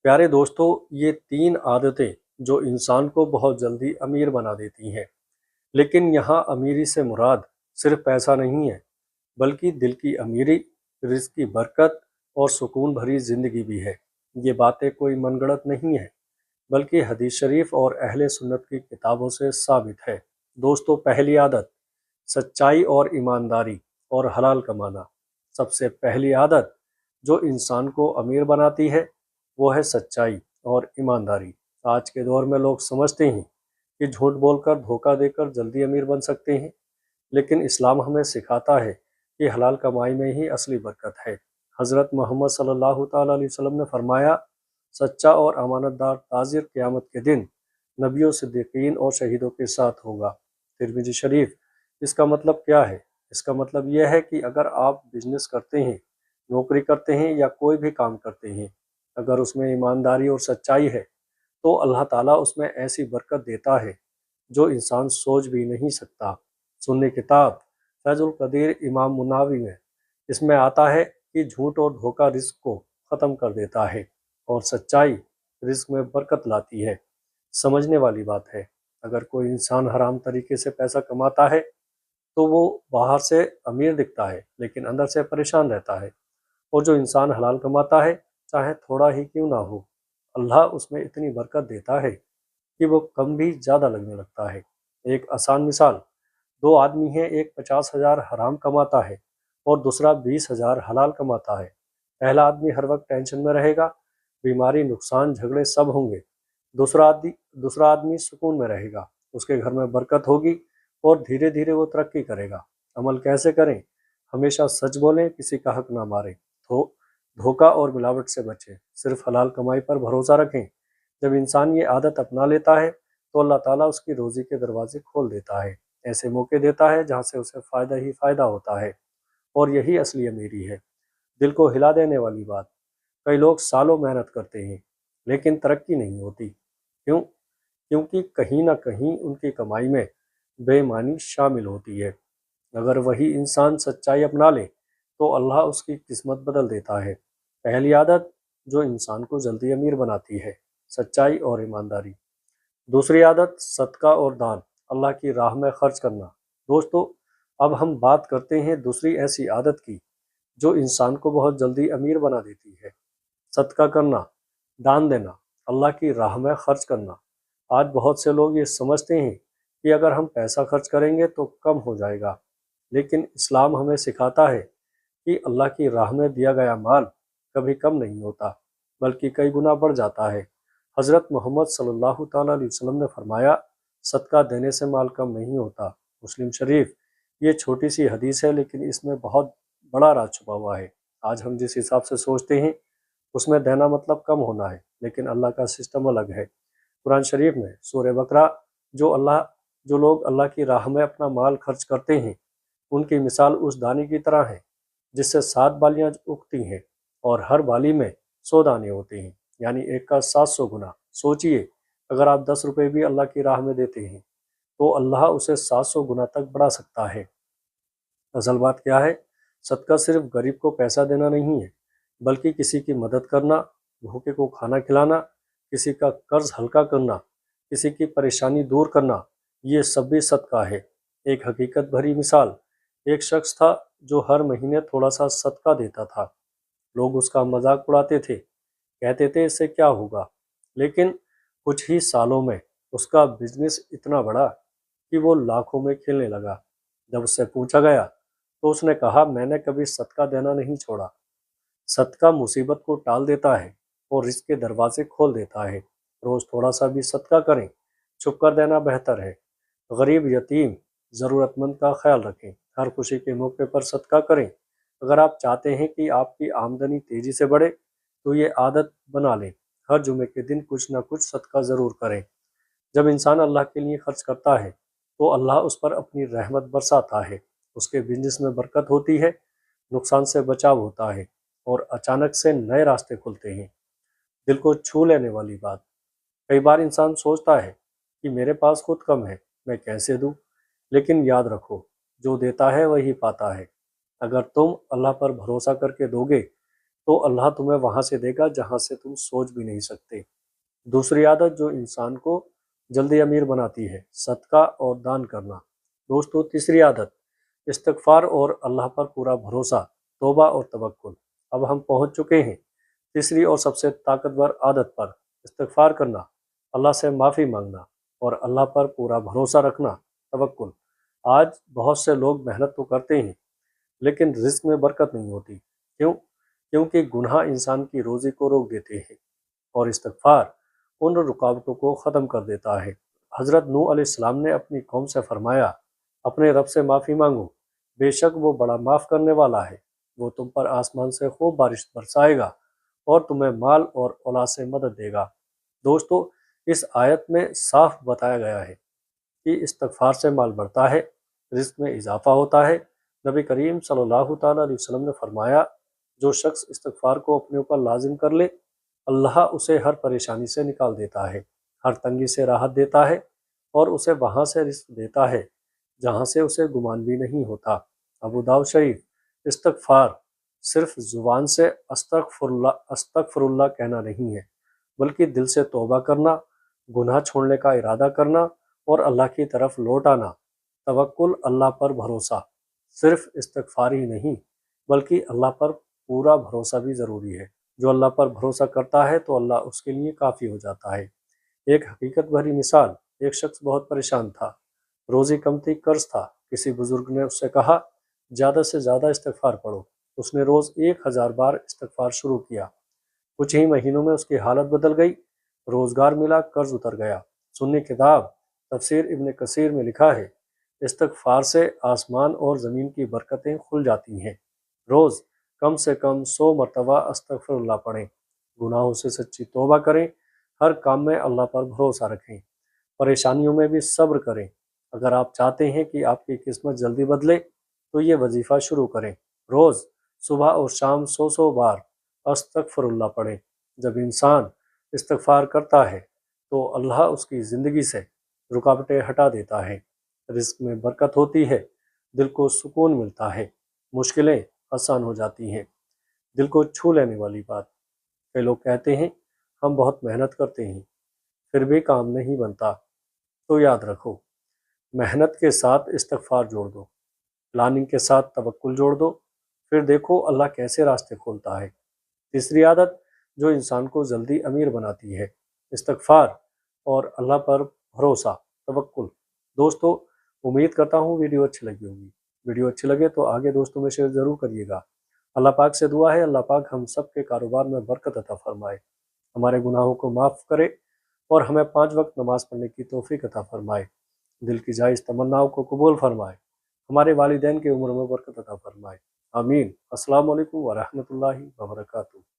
प्यारे दोस्तों, ये 3 आदतें जो इंसान को बहुत जल्दी अमीर बना देती हैं। लेकिन यहाँ अमीरी से मुराद सिर्फ पैसा नहीं है, बल्कि दिल की अमीरी, रिज़्क की बरकत और सुकून भरी ज़िंदगी भी है। ये बातें कोई मनगढ़ंत नहीं है, बल्कि हदीस शरीफ और अहले सुन्नत की किताबों से साबित है। दोस्तों, पहली आदत सच्चाई और ईमानदारी और हलाल कमाना। सबसे पहली आदत जो इंसान को अमीर बनाती है, वो है सच्चाई और ईमानदारी। आज के दौर में लोग समझते हैं कि झूठ बोलकर, धोखा देकर जल्दी अमीर बन सकते हैं, लेकिन इस्लाम हमें सिखाता है कि हलाल कमाई में ही असली बरकत है। हज़रत मोहम्मद सल्लल्लाहु ताला अलैहि वसल्लम ने फरमाया, सच्चा और अमानतदार ताजिर क़यामत के दिन नबियों, सिद्दीकीन और शहीदों के साथ होगा। तिरमिज़ी शरीफ। इसका मतलब क्या है? इसका मतलब यह है कि अगर आप बिजनेस करते हैं, नौकरी करते हैं या कोई भी काम करते हैं, अगर उसमें ईमानदारी और सच्चाई है, तो अल्लाह ताला उसमें ऐसी बरकत देता है जो इंसान सोच भी नहीं सकता। सुन्नी किताब फैजुल कदीर इमाम मुनावी में इसमें आता है कि झूठ और धोखा रिस्क को ख़त्म कर देता है और सच्चाई रिस्क में बरकत लाती है। समझने वाली बात है, अगर कोई इंसान हराम तरीके से पैसा कमाता है तो वो बाहर से अमीर दिखता है, लेकिन अंदर से परेशान रहता है। और जो इंसान हलाल कमाता है, चाहे थोड़ा ही क्यों ना हो, अल्लाह उसमें इतनी बरकत देता है कि वो कम भी ज़्यादा लगने लगता है। एक आसान मिसाल, 2 आदमी हैं, एक 50,000 हराम कमाता है और दूसरा 20,000 हलाल कमाता है। पहला आदमी हर वक्त टेंशन में रहेगा, बीमारी, नुकसान, झगड़े सब होंगे। दूसरा आदमी सुकून में रहेगा, उसके घर में बरकत होगी और धीरे धीरे वो तरक्की करेगा। अमल कैसे करें? हमेशा सच बोलें, किसी का हक ना मारें, धोखा और मिलावट से बचें, सिर्फ हलाल कमाई पर भरोसा रखें। जब इंसान ये आदत अपना लेता है तो अल्लाह ताला उसकी रोज़ी के दरवाजे खोल देता है, ऐसे मौके देता है जहाँ से उसे फ़ायदा ही फ़ायदा होता है। और यही असली अमीरी है। दिल को हिला देने वाली बात, कई लोग सालों मेहनत करते हैं, लेकिन तरक्की नहीं होती। क्यों? क्योंकि कहीं ना कहीं उनकी कमाई में बेईमानी शामिल होती है। अगर वही इंसान सच्चाई अपना ले तो अल्लाह उसकी किस्मत बदल देता है। पहली आदत जो इंसान को जल्दी अमीर बनाती है, सच्चाई और ईमानदारी। दूसरी आदत सदका और दान, अल्लाह की राह में खर्च करना। दोस्तों, अब हम बात करते हैं दूसरी ऐसी आदत की जो इंसान को बहुत जल्दी अमीर बना देती है। सदका करना, दान देना, अल्लाह की राह में खर्च करना। आज बहुत से लोग ये समझते हैं कि अगर हम पैसा खर्च करेंगे तो कम हो जाएगा, लेकिन इस्लाम हमें सिखाता है कि अल्लाह की राह में दिया गया माल कभी कम नहीं होता, बल्कि कई गुना बढ़ जाता है। हज़रत मोहम्मद सल्लल्लाहु ताला अलैहि वसल्लम ने फरमाया, सदका देने से माल कम नहीं होता। मुस्लिम शरीफ। ये छोटी सी हदीस है, लेकिन इसमें बहुत बड़ा राज छुपा हुआ है। आज हम जिस हिसाब से सोचते हैं उसमें देना मतलब कम होना है, लेकिन अल्लाह का सिस्टम अलग है। कुरान शरीफ में सूरह बकरा, जो लोग अल्लाह की राह में अपना माल खर्च करते हैं, उनकी मिसाल उस दाने की तरह है जिससे 7 बालियां उगती हैं और हर बाली में 100 दाने होते हैं, यानी एक का 700 गुना। सोचिए, अगर आप 10 रुपये भी अल्लाह की राह में देते हैं तो अल्लाह उसे 700 गुना तक बढ़ा सकता है। असल बात क्या है? सदका सिर्फ गरीब को पैसा देना नहीं है, बल्कि किसी की मदद करना, भूखे को खाना खिलाना, किसी का कर्ज हल्का करना, किसी की परेशानी दूर करना, ये सब भी सदका है। एक हकीकत भरी मिसाल, एक शख्स था जो हर महीने थोड़ा सा सदका देता था। लोग उसका मजाक उड़ाते थे, कहते थे इससे क्या होगा। लेकिन कुछ ही सालों में उसका बिजनेस इतना बढ़ा कि वो लाखों में खेलने लगा। जब उससे पूछा गया तो उसने कहा, मैंने कभी सदका देना नहीं छोड़ा। सदका मुसीबत को टाल देता है और रिस्क के दरवाजे खोल देता है। रोज थोड़ा सा भी सदका करें, छुप कर देना बेहतर है। गरीब, यतीम, ज़रूरतमंद का ख्याल रखें, हर खुशी के मौके पर सदका करें। अगर आप चाहते हैं कि आपकी आमदनी तेजी से बढ़े तो ये आदत बना लें, हर जुमे के दिन कुछ ना कुछ सदका ज़रूर करें। जब इंसान अल्लाह के लिए खर्च करता है तो अल्लाह उस पर अपनी रहमत बरसाता है, उसके बिजनेस में बरकत होती है, नुकसान से बचाव होता है और अचानक से नए रास्ते खुलते हैं। दिल को छू लेने वाली बात, कई बार इंसान सोचता है कि मेरे पास खुद कम है, मैं कैसे दूं? लेकिन याद रखो, जो देता है वही पाता है। अगर तुम अल्लाह पर भरोसा करके दोगे تو اللہ تمہیں وہاں سے دے گا جہاں سے تم سوچ بھی نہیں سکتے۔ دوسری عادت جو انسان کو جلدی امیر بناتی ہے، صدقہ اور دان کرنا۔ دوستو، تیسری عادت استغفار اور اللہ پر پورا بھروسہ، توبہ اور توکل۔ اب ہم پہنچ چکے ہیں تیسری اور سب سے طاقتور عادت پر، استغفار کرنا، اللہ سے معافی مانگنا اور اللہ پر پورا بھروسہ رکھنا، توکل۔ آج بہت سے لوگ محنت تو کرتے ہیں لیکن رزق میں برکت نہیں ہوتی۔ کیوں؟ کیونکہ گناہ انسان کی روزی کو روک دیتے ہیں اور استغفار ان رکاوٹوں کو ختم کر دیتا ہے۔ حضرت نوح علیہ السلام نے اپنی قوم سے فرمایا، اپنے رب سے معافی مانگو، بے شک وہ بڑا معاف کرنے والا ہے۔ وہ تم پر آسمان سے خوب بارش برسائے گا اور تمہیں مال اور اولاد سے مدد دے گا۔ دوستو، اس آیت میں صاف بتایا گیا ہے کہ استغفار سے مال بڑھتا ہے، رزق میں اضافہ ہوتا ہے۔ نبی کریم صلی اللہ تعالیٰ علیہ وسلم نے فرمایا، جو شخص استغفار کو اپنے اوپر لازم کر لے، اللہ اسے ہر پریشانی سے نکال دیتا ہے، ہر تنگی سے راحت دیتا ہے اور اسے وہاں سے رزق دیتا ہے جہاں سے اسے گمان بھی نہیں ہوتا۔ ابو داؤد شریف۔ استغفار صرف زبان سے استغفر اللہ کہنا نہیں ہے، بلکہ دل سے توبہ کرنا، گناہ چھوڑنے کا ارادہ کرنا اور اللہ کی طرف لوٹ آنا۔ توکل، اللہ پر بھروسہ، صرف استغفار ہی نہیں بلکہ اللہ پر پورا بھروسہ بھی ضروری ہے۔ جو اللہ پر بھروسہ کرتا ہے تو اللہ اس کے لیے کافی ہو جاتا ہے۔ ایک حقیقت بھری مثال، ایک شخص بہت پریشان تھا، روزی کم تھی، قرض تھا۔ کسی بزرگ نے اس سے کہا، زیادہ سے زیادہ استغفار پڑھو۔ اس نے روز 1000 بار استغفار شروع کیا۔ کچھ ہی مہینوں میں اس کی حالت بدل گئی، روزگار ملا، قرض اتر گیا۔ سنی کتاب تفسیر ابن کثیر میں لکھا ہے، استغفار سے آسمان اور زمین کی برکتیں کھل جاتی ہیں۔ روز کم سے کم 100 مرتبہ استغفر اللہ پڑھیں، گناہوں سے سچی توبہ کریں، ہر کام میں اللہ پر بھروسہ رکھیں، پریشانیوں میں بھی صبر کریں۔ اگر آپ چاہتے ہیں کہ آپ کی قسمت جلدی بدلے تو یہ وظیفہ شروع کریں، روز صبح اور شام 100 بار استغفر اللہ پڑھیں۔ جب انسان استغفار کرتا ہے تو اللہ اس کی زندگی سے رکاوٹیں ہٹا دیتا ہے، رزق میں برکت ہوتی ہے، دل کو سکون ملتا ہے، مشکلیں آسان ہو جاتی ہیں۔ دل کو چھو لینے والی بات، کئی لوگ کہتے ہیں ہم بہت محنت کرتے ہیں پھر بھی کام نہیں بنتا، تو یاد رکھو، محنت کے ساتھ استغفار جوڑ دو، پلاننگ کے ساتھ توکل جوڑ دو، پھر دیکھو اللہ کیسے راستے کھولتا ہے۔ تیسری عادت جو انسان کو جلدی امیر بناتی ہے، استغفار اور اللہ پر بھروسہ، توکل۔ دوستو، امید کرتا ہوں ویڈیو اچھی لگی ہوگی۔ ویڈیو اچھی لگے تو آگے دوستوں میں شیئر ضرور کریے گا۔ اللہ پاک سے دعا ہے، اللہ پاک ہم سب کے کاروبار میں برکت عطا فرمائے، ہمارے گناہوں کو معاف کرے اور ہمیں 5 وقت نماز پڑھنے کی توفیق عطا فرمائے، دل کی جائز تمناؤں کو قبول فرمائے، ہمارے والدین کی عمر میں برکت عطا فرمائے۔ آمین۔ السلام علیکم ورحمۃ اللہ وبرکاتہ۔